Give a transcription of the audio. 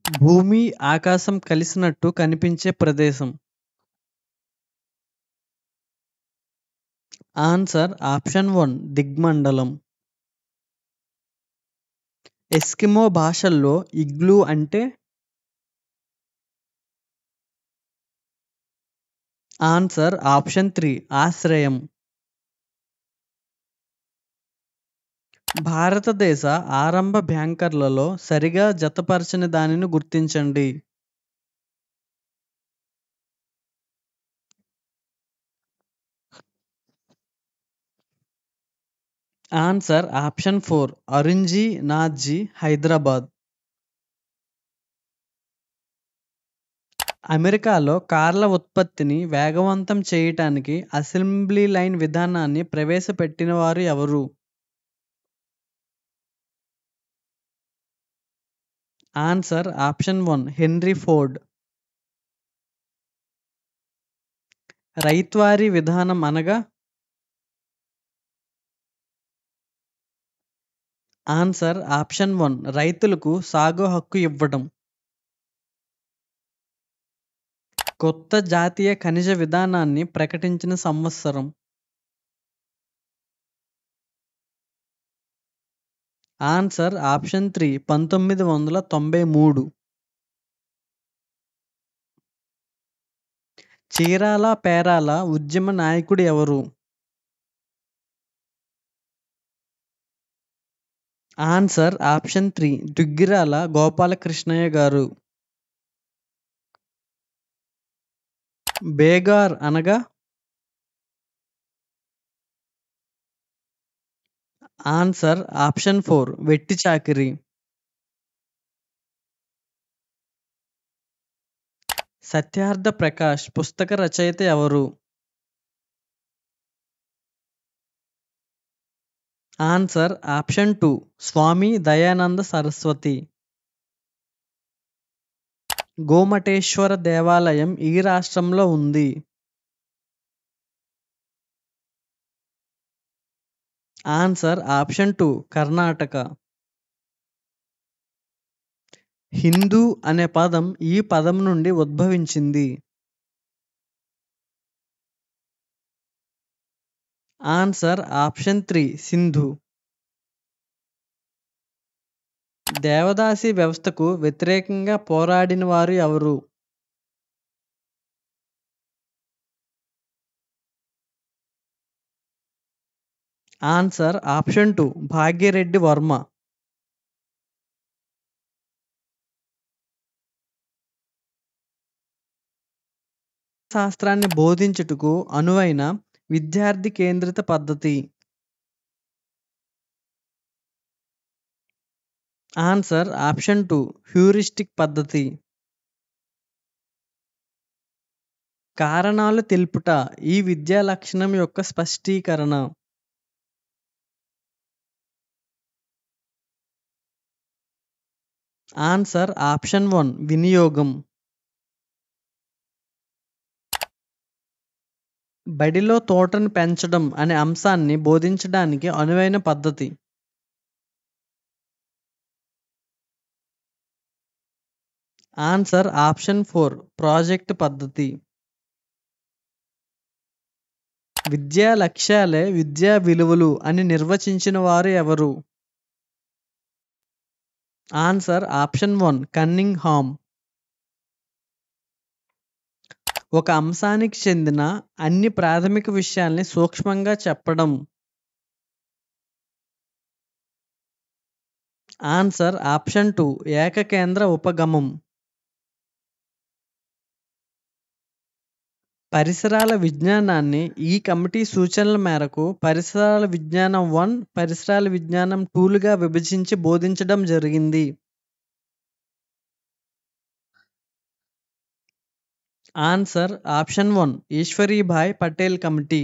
భూమి, ఆకాశం కలిసినట్టు కనిపించే ప్రదేశం. ఆన్సర్ ఆప్షన్ 1 దిగ్మండలం. ఎస్కిమో భాషల్లో ఇగ్లూ అంటే? ఆన్సర్ ఆప్షన్ 3 ఆశ్రయం. భారతదేశ ఆరంభ బ్యాంకర్లలో సరిగా జతపరచని దానిని గుర్తించండి. ఆన్సర్ ఆప్షన్ 4 అరుంజీ నాథ్జీ, హైదరాబాద్. అమెరికాలో కార్ల ఉత్పత్తిని వేగవంతం చేయటానికి అసెంబ్లీ లైన్ విధానాన్ని ప్రవేశపెట్టినవారు ఎవరు? Answer option 1 henry Ford. Ryotwari విధానం అనగా? ఆన్సర్ ఆప్షన్ 1 రైతులకు సాగు హక్కు ఇవ్వడం. కొత్త జాతీయ ఖనిజ విధానాన్ని ప్రకటించిన సంవత్సరం. Answer option 3 1993. చీరాల పేరాల ఉద్యమ నాయకుడు ఎవరు? ఆన్సర్ ఆప్షన్ 3 దుగ్గిరాల గోపాలకృష్ణయ్య గారు. బేగార్ అనగా? ఆన్సర్ ఆప్షన్ 4 వెట్టి చాకిరి. సత్యార్థ ప్రకాష్ పుస్తక రచయిత ఎవరు? ఆన్సర్ ఆప్షన్ 2 స్వామి దయానంద సరస్వతి. గోమటేశ్వర దేవాలయం ఈ రాష్ట్రంలో ఉంది? Answer option 2 Karnataka. హిందూ అనే పదం ఈ పదం నుండి ఉద్భవించింది? Answer option 3 Sindhu. దేవదాసి వ్యవస్థకు వ్యతిరేకంగా పోరాడిన వారు ఎవరు? Answer option 2 Bhagyareddy Varma. శాస్త్రాన్ని బోధించుటకు అనువైన విద్యార్థి కేంద్రిత పద్ధతి. ఆన్సర్ ఆప్షన్ 2 హ్యూరిస్టిక్ పద్ధతి. కారణాలు తెలుపుట ఈ విద్యా లక్షణం యొక్క స్పష్టీకరణ. ఆన్సర్ ఆప్షన్ 1 వినియోగం. బడిలో తోటను పెంచడం అనే అంశాన్ని బోధించడానికి అనువైన పద్ధతి. ఆన్సర్ ఆప్షన్ 4 ప్రాజెక్ట్ పద్ధతి. విద్యా లక్ష్యాలే విద్యా విలువలు అని నిర్వచించిన వారు ఎవరు? ఆన్సర్ ఆప్షన్ 1 కన్నింగ్ హామ్. ఒక అంశానికి చెందిన అన్ని ప్రాథమిక విషయాల్ని సూక్ష్మంగా చెప్పడం. Answer option 2 ఏకకేంద్ర ఉపగమం. పరిసరాల విజ్ఞానాన్ని ఈ కమిటీ సూచనల మేరకు పరిసరాల విజ్ఞానం 1, పరిసరాల విజ్ఞానం 2లుగా విభజించి బోధించడం జరిగింది. Answer option 1 Ishwaribhai Patel committee.